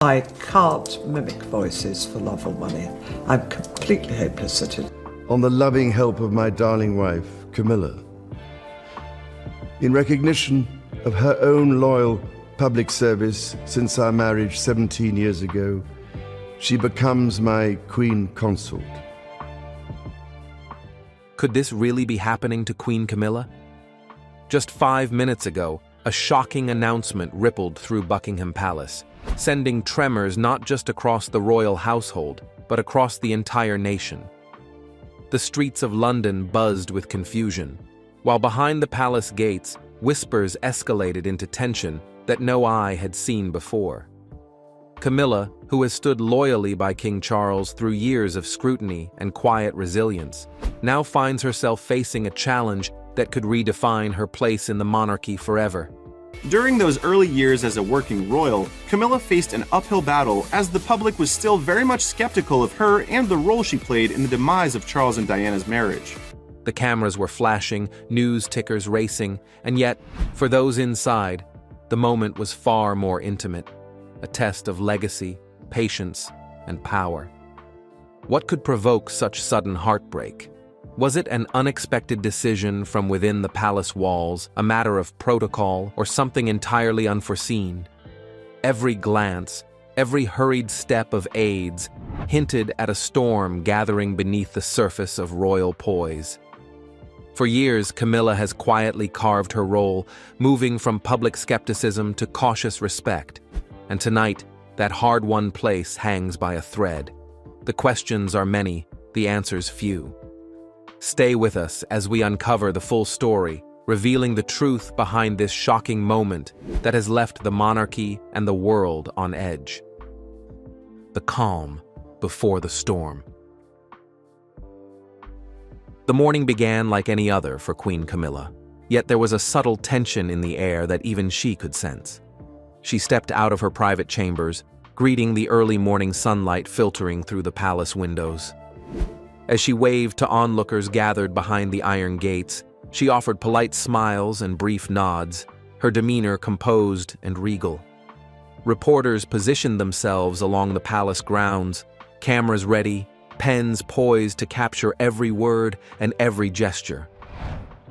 I can't mimic voices for love or money. I'm completely hopeless at it. On the loving help of my darling wife, Camilla. In recognition of her own loyal public service since our marriage 17 years ago, she becomes my Queen Consort. Could this really be happening to Queen Camilla? Just 5 minutes ago, a shocking announcement rippled through Buckingham Palace, sending tremors not just across the royal household, but across the entire nation. The streets of London buzzed with confusion, while behind the palace gates, whispers escalated into tension that no eye had seen before. Camilla, who has stood loyally by King Charles through years of scrutiny and quiet resilience, now finds herself facing a challenge that could redefine her place in the monarchy forever. During those early years as a working royal, Camilla faced an uphill battle as the public was still very much skeptical of her and the role she played in the demise of Charles and Diana's marriage. The cameras were flashing, news tickers racing, and yet, for those inside, the moment was far more intimate, a test of legacy, patience, and power. What could provoke such sudden heartbreak? Was it an unexpected decision from within the palace walls, a matter of protocol, or something entirely unforeseen? Every glance, every hurried step of aides hinted at a storm gathering beneath the surface of royal poise. For years, Camilla has quietly carved her role, moving from public skepticism to cautious respect. And tonight, that hard-won place hangs by a thread. The questions are many, the answers few. Stay with us as we uncover the full story, revealing the truth behind this shocking moment that has left the monarchy and the world on edge. The calm before the storm. The morning began like any other for Queen Camilla, yet there was a subtle tension in the air that even she could sense. She stepped out of her private chambers, greeting the early morning sunlight filtering through the palace windows. As she waved to onlookers gathered behind the iron gates, she offered polite smiles and brief nods, her demeanor composed and regal. Reporters positioned themselves along the palace grounds, cameras ready, pens poised to capture every word and every gesture.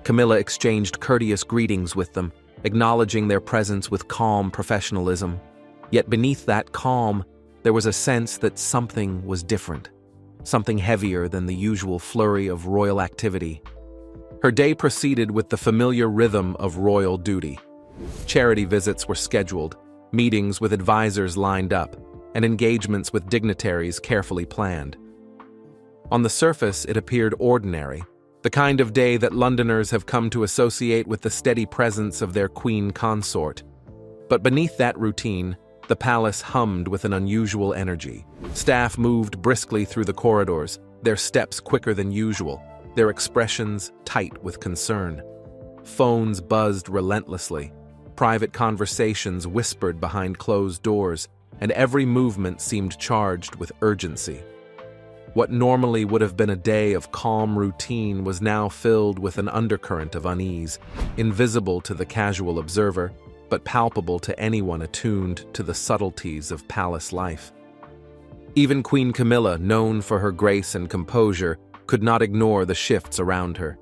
Camilla exchanged courteous greetings with them, acknowledging their presence with calm professionalism. Yet beneath that calm, there was a sense that something was different. Something heavier than the usual flurry of royal activity. Her day proceeded with the familiar rhythm of royal duty. Charity visits were scheduled, meetings with advisors lined up, and engagements with dignitaries carefully planned. On the surface, it appeared ordinary, the kind of day that Londoners have come to associate with the steady presence of their queen consort. But beneath that routine, the palace hummed with an unusual energy. Staff moved briskly through the corridors, their steps quicker than usual, their expressions tight with concern. Phones buzzed relentlessly, private conversations whispered behind closed doors, and every movement seemed charged with urgency. What normally would have been a day of calm routine was now filled with an undercurrent of unease, invisible to the casual observer, but palpable to anyone attuned to the subtleties of palace life. Even Queen Camilla, known for her grace and composure, could not ignore the shifts around her.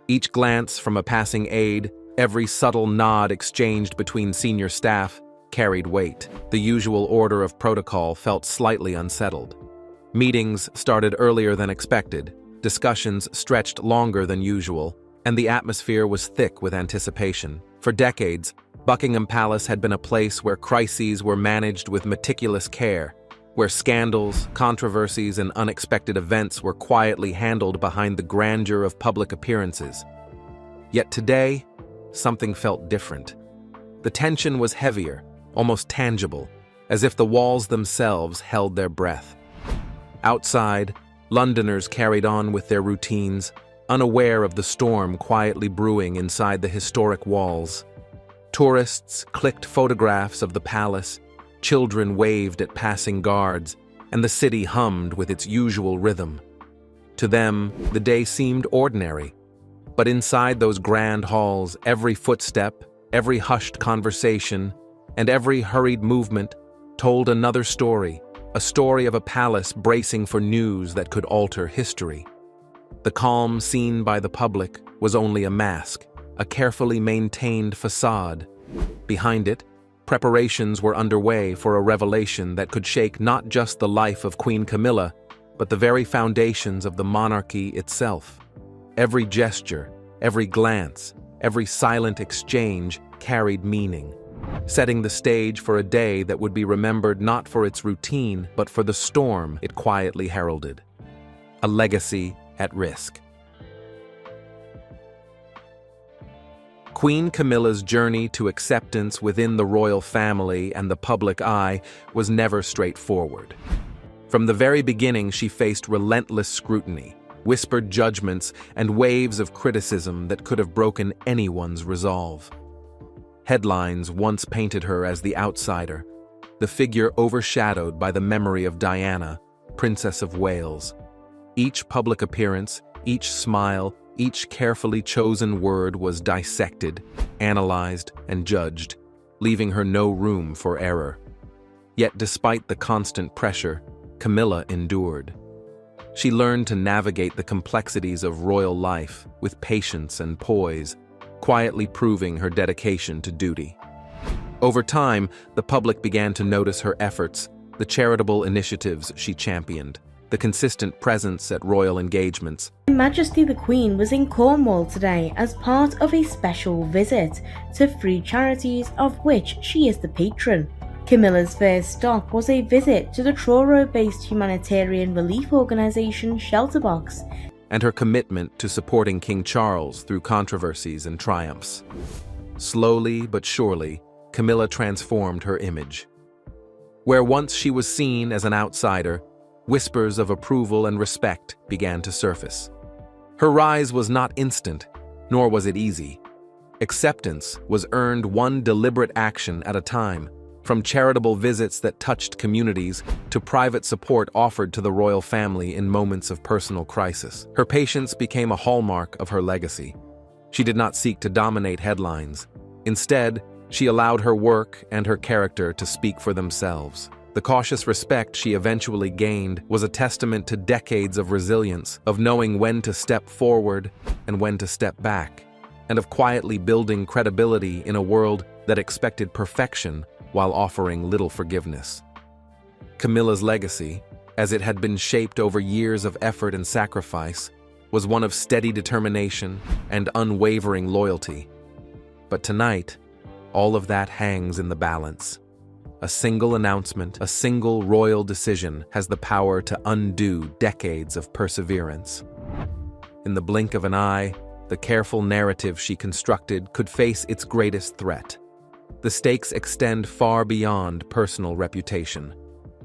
Each glance from a passing aide, every subtle nod exchanged between senior staff, carried weight. The usual order of protocol felt slightly unsettled. Meetings started earlier than expected, discussions stretched longer than usual, and the atmosphere was thick with anticipation. For decades, Buckingham Palace had been a place where crises were managed with meticulous care, where scandals, controversies, and unexpected events were quietly handled behind the grandeur of public appearances. Yet today, something felt different. The tension was heavier, almost tangible, as if the walls themselves held their breath. Outside, Londoners carried on with their routines, unaware of the storm quietly brewing inside the historic walls. Tourists clicked photographs of the palace, children waved at passing guards, and the city hummed with its usual rhythm. To them, the day seemed ordinary, but inside those grand halls, every footstep, every hushed conversation, and every hurried movement told another story, a story of a palace bracing for news that could alter history. The calm seen by the public was only a mask, a carefully maintained facade. Behind it, preparations were underway for a revelation that could shake not just the life of Queen Camilla, but the very foundations of the monarchy itself. Every gesture, every glance, every silent exchange carried meaning, setting the stage for a day that would be remembered not for its routine, but for the storm it quietly heralded. A legacy at risk. Queen Camilla's journey to acceptance within the royal family and the public eye was never straightforward. From the very beginning, she faced relentless scrutiny, whispered judgments, and waves of criticism that could have broken anyone's resolve. Headlines once painted her as the outsider, the figure overshadowed by the memory of Diana, Princess of Wales. Each public appearance, each smile, each carefully chosen word was dissected, analyzed, and judged, leaving her no room for error. Yet despite the constant pressure, Camilla endured. She learned to navigate the complexities of royal life with patience and poise, quietly proving her dedication to duty. Over time, the public began to notice her efforts, the charitable initiatives she championed, the consistent presence at royal engagements. Her Majesty the Queen was in Cornwall today as part of a special visit to three charities of which she is the patron. Camilla's first stop was a visit to the Truro-based humanitarian relief organisation Shelterbox, and her commitment to supporting King Charles through controversies and triumphs. Slowly but surely, Camilla transformed her image. Where once she was seen as an outsider, whispers of approval and respect began to surface. Her rise was not instant, nor was it easy. Acceptance was earned one deliberate action at a time, from charitable visits that touched communities to private support offered to the royal family in moments of personal crisis. Her patience became a hallmark of her legacy. She did not seek to dominate headlines. Instead, she allowed her work and her character to speak for themselves. The cautious respect she eventually gained was a testament to decades of resilience, of knowing when to step forward and when to step back, and of quietly building credibility in a world that expected perfection while offering little forgiveness. Camilla's legacy, as it had been shaped over years of effort and sacrifice, was one of steady determination and unwavering loyalty. But tonight, all of that hangs in the balance. A single announcement, a single royal decision has the power to undo decades of perseverance. In the blink of an eye, the careful narrative she constructed could face its greatest threat. The stakes extend far beyond personal reputation.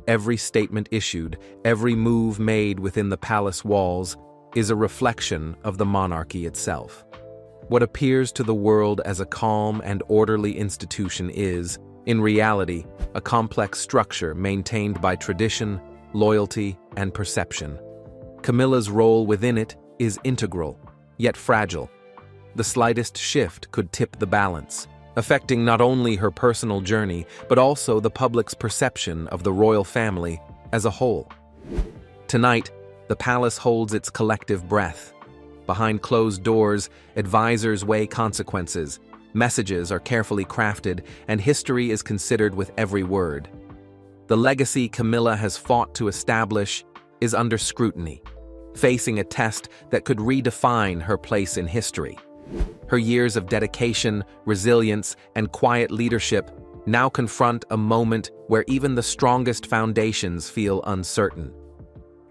Every statement issued, every move made within the palace walls is a reflection of the monarchy itself. What appears to the world as a calm and orderly institution is, in reality, a complex structure maintained by tradition, loyalty, and perception. Camilla's role within it is integral, yet fragile. The slightest shift could tip the balance, affecting not only her personal journey, but also the public's perception of the royal family as a whole. Tonight, the palace holds its collective breath. Behind closed doors, advisors weigh consequences, messages are carefully crafted, and history is considered with every word. The legacy Camilla has fought to establish is under scrutiny, facing a test that could redefine her place in history. Her years of dedication, resilience, and quiet leadership now confront a moment where even the strongest foundations feel uncertain.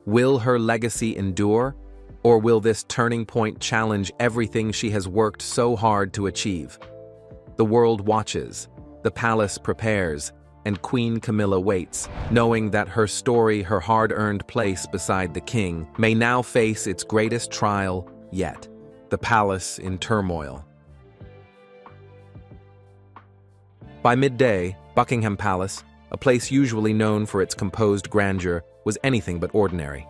Will her legacy endure, or will this turning point challenge everything she has worked so hard to achieve? The world watches, the palace prepares, and Queen Camilla waits, knowing that her story, her hard-earned place beside the king, may now face its greatest trial yet. The palace in turmoil. By midday, Buckingham Palace, a place usually known for its composed grandeur, was anything but ordinary.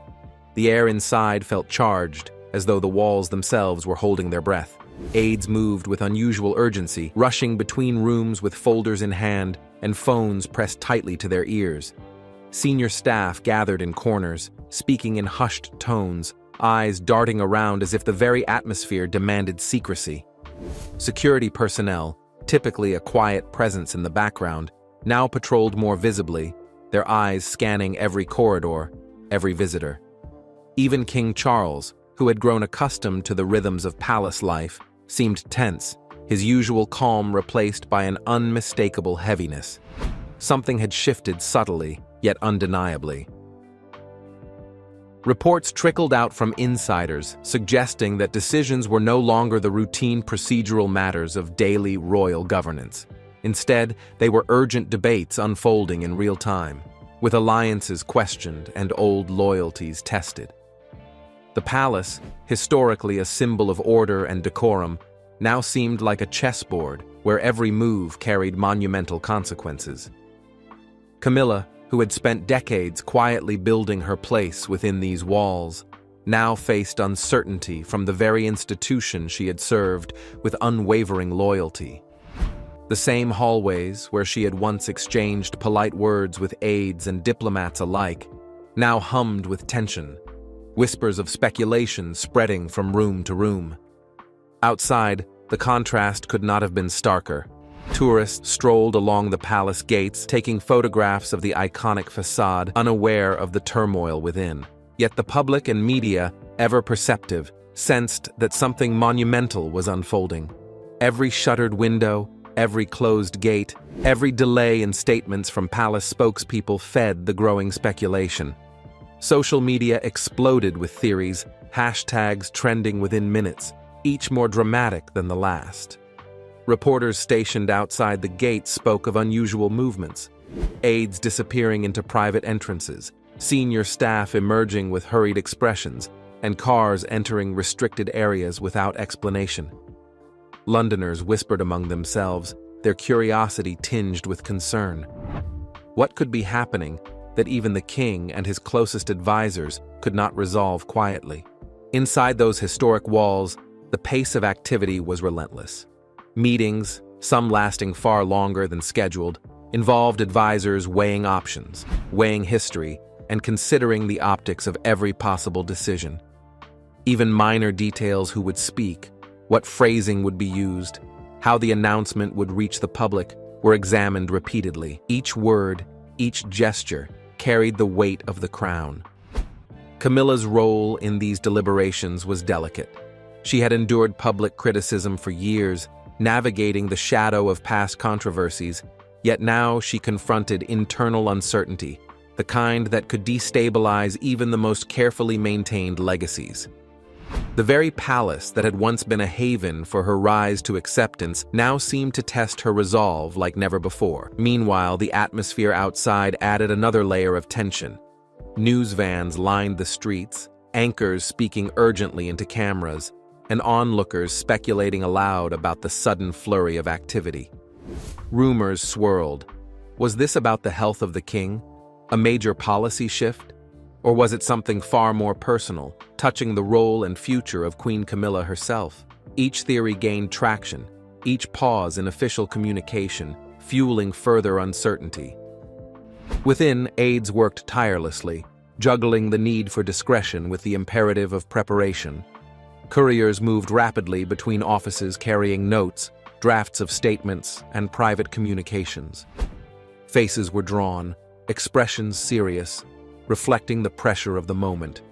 The air inside felt charged, as though the walls themselves were holding their breath. Aides moved with unusual urgency, rushing between rooms with folders in hand and phones pressed tightly to their ears. Senior staff gathered in corners, speaking in hushed tones, eyes darting around as if the very atmosphere demanded secrecy. Security personnel, typically a quiet presence in the background, now patrolled more visibly, their eyes scanning every corridor, every visitor. Even King Charles, who had grown accustomed to the rhythms of palace life, seemed tense, his usual calm replaced by an unmistakable heaviness. Something had shifted subtly, yet undeniably. Reports trickled out from insiders, suggesting that decisions were no longer the routine procedural matters of daily royal governance. Instead, they were urgent debates unfolding in real time, with alliances questioned and old loyalties tested. The palace, historically a symbol of order and decorum, now seemed like a chessboard where every move carried monumental consequences. Camilla, who had spent decades quietly building her place within these walls, now faced uncertainty from the very institution she had served with unwavering loyalty. The same hallways where she had once exchanged polite words with aides and diplomats alike now hummed with tension, whispers of speculation spreading from room to room. Outside, the contrast could not have been starker. Tourists strolled along the palace gates, taking photographs of the iconic facade, unaware of the turmoil within. Yet the public and media, ever perceptive, sensed that something monumental was unfolding. Every shuttered window, every closed gate, every delay in statements from palace spokespeople fed the growing speculation. Social media exploded with theories, hashtags trending within minutes, each more dramatic than the last. Reporters stationed outside the gate spoke of unusual movements, aides disappearing into private entrances, senior staff emerging with hurried expressions, and cars entering restricted areas without explanation. Londoners whispered among themselves, their curiosity tinged with concern. What could be happening that even the king and his closest advisors could not resolve quietly? Inside those historic walls, the pace of activity was relentless. Meetings, some lasting far longer than scheduled, involved advisors weighing options, weighing history, and considering the optics of every possible decision. Even minor details: who would speak, what phrasing would be used, how the announcement would reach the public, were examined repeatedly. Each word, each gesture, carried the weight of the crown. Camilla's role in these deliberations was delicate. She had endured public criticism for years, navigating the shadow of past controversies, yet now she confronted internal uncertainty, the kind that could destabilize even the most carefully maintained legacies. The very palace that had once been a haven for her rise to acceptance now seemed to test her resolve like never before. Meanwhile, the atmosphere outside added another layer of tension. News vans lined the streets, anchors speaking urgently into cameras, and onlookers speculating aloud about the sudden flurry of activity. Rumors swirled. Was this about the health of the king? A major policy shift? Or was it something far more personal, touching the role and future of Queen Camilla herself? Each theory gained traction, each pause in official communication, fueling further uncertainty. Within, aides worked tirelessly, juggling the need for discretion with the imperative of preparation. Couriers moved rapidly between offices carrying notes, drafts of statements, and private communications. Faces were drawn, expressions serious, reflecting the pressure of the moment.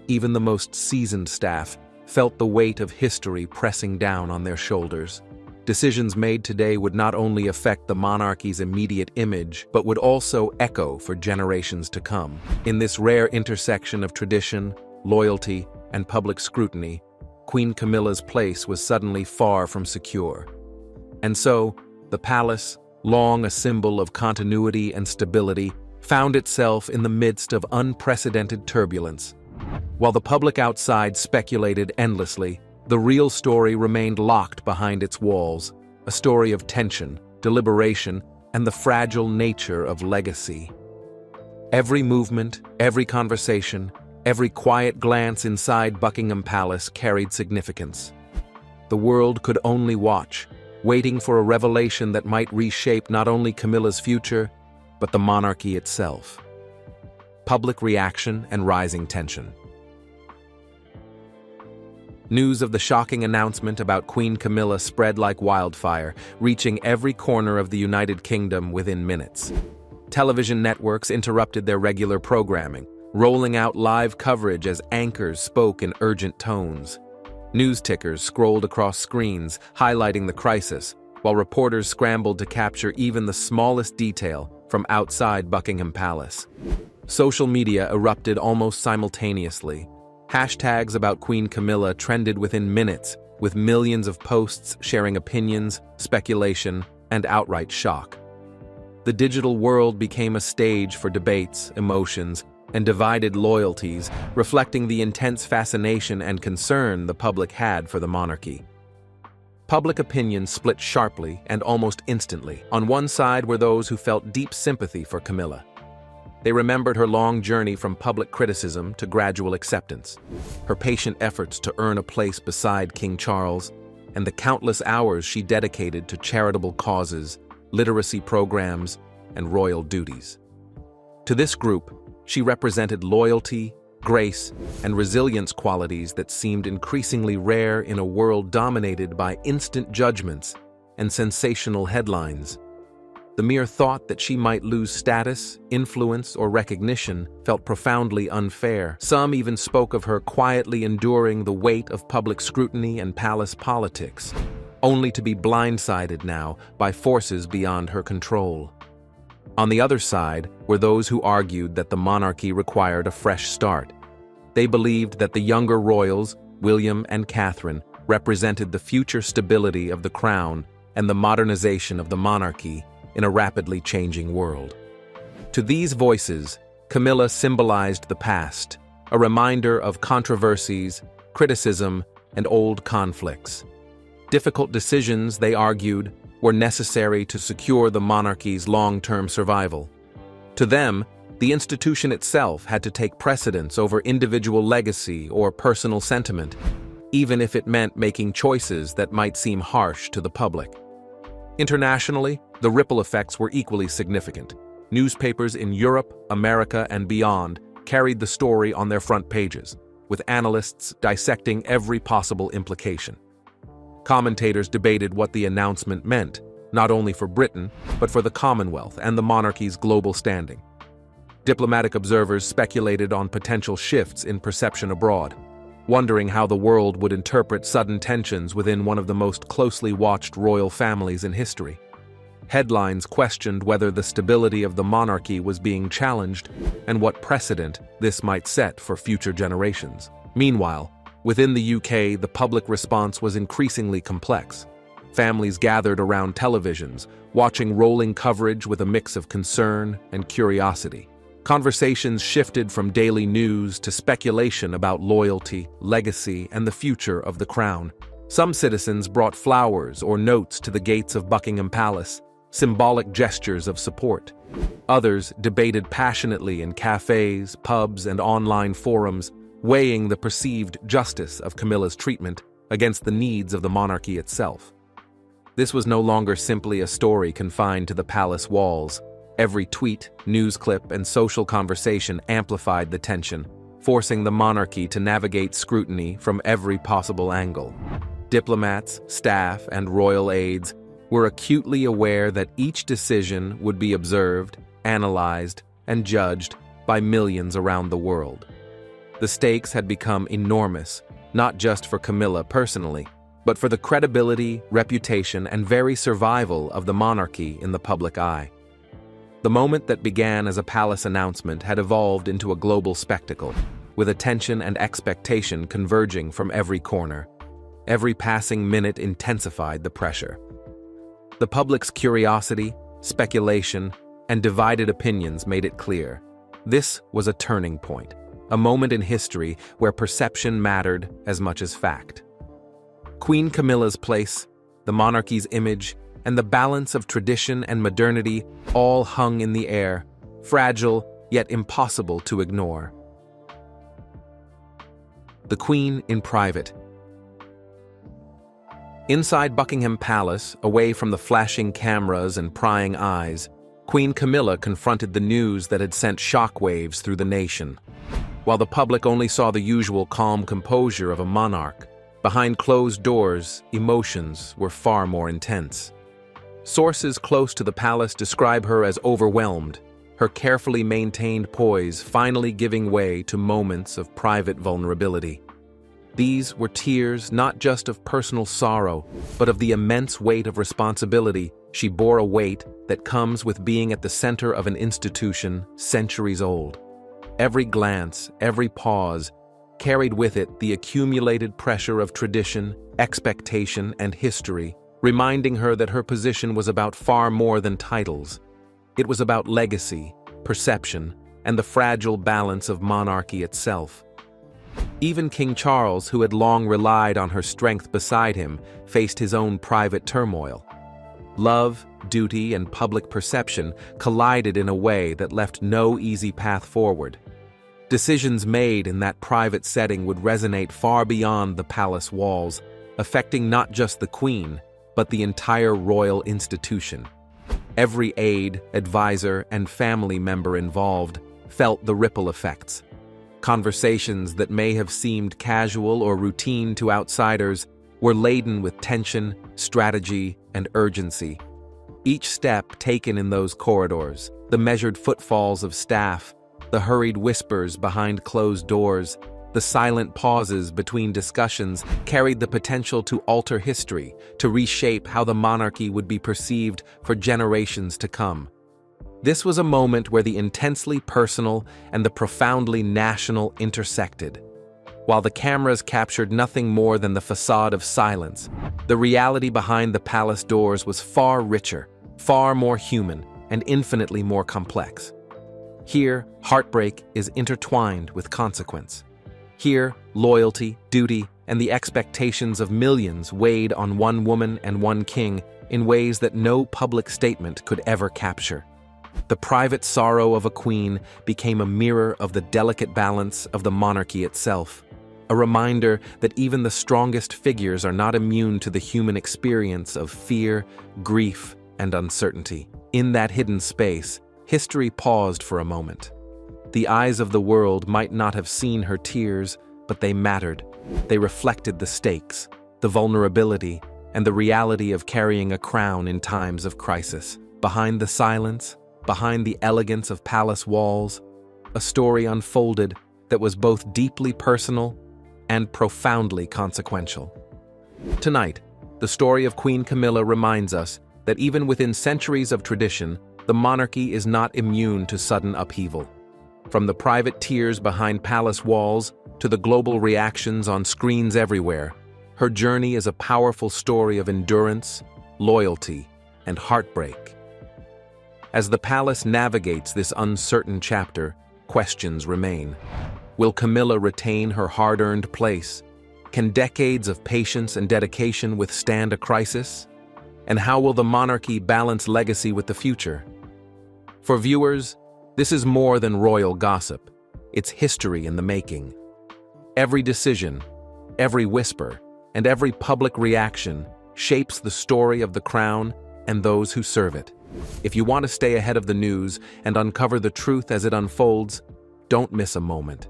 Even the most seasoned staff felt the weight of history pressing down on their shoulders. Decisions made today would not only affect the monarchy's immediate image, but would also echo for generations to come. In this rare intersection of tradition, loyalty, and public scrutiny, Queen Camilla's place was suddenly far from secure. And so, the palace, long a symbol of continuity and stability, found itself in the midst of unprecedented turbulence. While the public outside speculated endlessly, the real story remained locked behind its walls, a story of tension, deliberation, and the fragile nature of legacy. Every movement, every conversation, every quiet glance inside Buckingham Palace carried significance. the world could only watch, waiting for a revelation that might reshape not only Camilla's future, but the monarchy itself. Public reaction and rising tension. News of the shocking announcement about Queen Camilla spread like wildfire, reaching every corner of the United Kingdom within minutes. Television networks interrupted their regular programming, rolling out live coverage as anchors spoke in urgent tones. News tickers scrolled across screens, highlighting the crisis, while reporters scrambled to capture even the smallest detail from outside Buckingham Palace. Social media erupted almost simultaneously. Hashtags about Queen Camilla trended within minutes, with millions of posts sharing opinions, speculation, and outright shock. The digital world became a stage for debates, emotions, and divided loyalties, reflecting the intense fascination and concern the public had for the monarchy. Public opinion split sharply and almost instantly. On one side were those who felt deep sympathy for Camilla. They remembered her long journey from public criticism to gradual acceptance, her patient efforts to earn a place beside King Charles, and the countless hours she dedicated to charitable causes, literacy programs, and royal duties. To this group, she represented loyalty, grace, and resilience, qualities that seemed increasingly rare in a world dominated by instant judgments and sensational headlines. The mere thought that she might lose status, influence, or recognition felt profoundly unfair. Some even spoke of her quietly enduring the weight of public scrutiny and palace politics, only to be blindsided now by forces beyond her control. On the other side were those who argued that the monarchy required a fresh start. They believed that the younger royals, William and Catherine, represented the future stability of the crown and the modernization of the monarchy in a rapidly changing world. To these voices, Camilla symbolized the past, a reminder of controversies, criticism, and old conflicts. Difficult decisions, they argued, were necessary to secure the monarchy's long-term survival. To them, the institution itself had to take precedence over individual legacy or personal sentiment, even if it meant making choices that might seem harsh to the public. Internationally, the ripple effects were equally significant. Newspapers in Europe, America, and beyond carried the story on their front pages, with analysts dissecting every possible implication. Commentators debated what the announcement meant, not only for Britain, but for the Commonwealth and the monarchy's global standing. Diplomatic observers speculated on potential shifts in perception abroad, wondering how the world would interpret sudden tensions within one of the most closely watched royal families in history. Headlines questioned whether the stability of the monarchy was being challenged and what precedent this might set for future generations. Meanwhile, within the UK, the public response was increasingly complex. Families gathered around televisions, watching rolling coverage with a mix of concern and curiosity. Conversations shifted from daily news to speculation about loyalty, legacy, and the future of the crown. Some citizens brought flowers or notes to the gates of Buckingham Palace, symbolic gestures of support. Others debated passionately in cafes, pubs, and online forums, weighing the perceived justice of Camilla's treatment against the needs of the monarchy itself. This was no longer simply a story confined to the palace walls. Every tweet, news clip, and social conversation amplified the tension, forcing the monarchy to navigate scrutiny from every possible angle. Diplomats, staff, and royal aides were acutely aware that each decision would be observed, analyzed, and judged by millions around the world. The stakes had become enormous, not just for Camilla personally, but for the credibility, reputation, and very survival of the monarchy in the public eye. The moment that began as a palace announcement had evolved into a global spectacle, with attention and expectation converging from every corner. Every passing minute intensified the pressure. The public's curiosity, speculation, and divided opinions made it clear. This was a turning point, a moment in history where perception mattered as much as fact. Queen Camilla's place, the monarchy's image, and the balance of tradition and modernity all hung in the air, fragile yet impossible to ignore. The Queen in private. Inside Buckingham Palace, away from the flashing cameras and prying eyes, Queen Camilla confronted the news that had sent shockwaves through the nation. While the public only saw the usual calm composure of a monarch, behind closed doors, emotions were far more intense. Sources close to the palace describe her as overwhelmed, her carefully maintained poise finally giving way to moments of private vulnerability. These were tears not just of personal sorrow, but of the immense weight of responsibility she bore, a weight that comes with being at the center of an institution centuries old. Every glance, every pause, carried with it the accumulated pressure of tradition, expectation, and history, reminding her that her position was about far more than titles. It was about legacy, perception, and the fragile balance of monarchy itself. Even King Charles, who had long relied on her strength beside him, faced his own private turmoil. Love, duty, and public perception collided in a way that left no easy path forward. Decisions made in that private setting would resonate far beyond the palace walls, affecting not just the Queen, but the entire royal institution. Every aide, advisor, and family member involved felt the ripple effects. Conversations that may have seemed casual or routine to outsiders were laden with tension, strategy, and urgency. Each step taken in those corridors, the measured footfalls of staff, the hurried whispers behind closed doors, the silent pauses between discussions carried the potential to alter history, to reshape how the monarchy would be perceived for generations to come. This was a moment where the intensely personal and the profoundly national intersected. While the cameras captured nothing more than the facade of silence, the reality behind the palace doors was far richer, far more human, and infinitely more complex. Here, heartbreak is intertwined with consequence. Here, loyalty, duty, and the expectations of millions weighed on one woman and one king in ways that no public statement could ever capture. The private sorrow of a queen became a mirror of the delicate balance of the monarchy itself, a reminder that even the strongest figures are not immune to the human experience of fear, grief, and uncertainty. In that hidden space, history paused for a moment. The eyes of the world might not have seen her tears, but they mattered. They reflected the stakes, the vulnerability, and the reality of carrying a crown in times of crisis. Behind the silence, behind the elegance of palace walls, a story unfolded that was both deeply personal and profoundly consequential. Tonight, the story of Queen Camilla reminds us that even within centuries of tradition, the monarchy is not immune to sudden upheaval. From the private tears behind palace walls to the global reactions on screens everywhere, her journey is a powerful story of endurance, loyalty, and heartbreak. As the palace navigates this uncertain chapter, questions remain. Will Camilla retain her hard-earned place? Can decades of patience and dedication withstand a crisis? And how will the monarchy balance legacy with the future? For viewers, this is more than royal gossip. It's history in the making. Every decision, every whisper, and every public reaction shapes the story of the crown and those who serve it. If you want to stay ahead of the news and uncover the truth as it unfolds, don't miss a moment.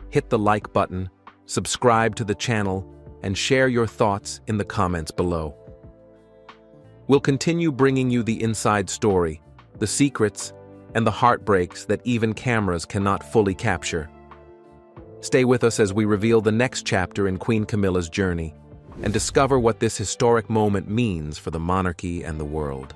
Hit the like button, subscribe to the channel, and share your thoughts in the comments below. We'll continue bringing you the inside story, the secrets, and the heartbreaks that even cameras cannot fully capture. Stay with us as we reveal the next chapter in Queen Camilla's journey and discover what this historic moment means for the monarchy and the world.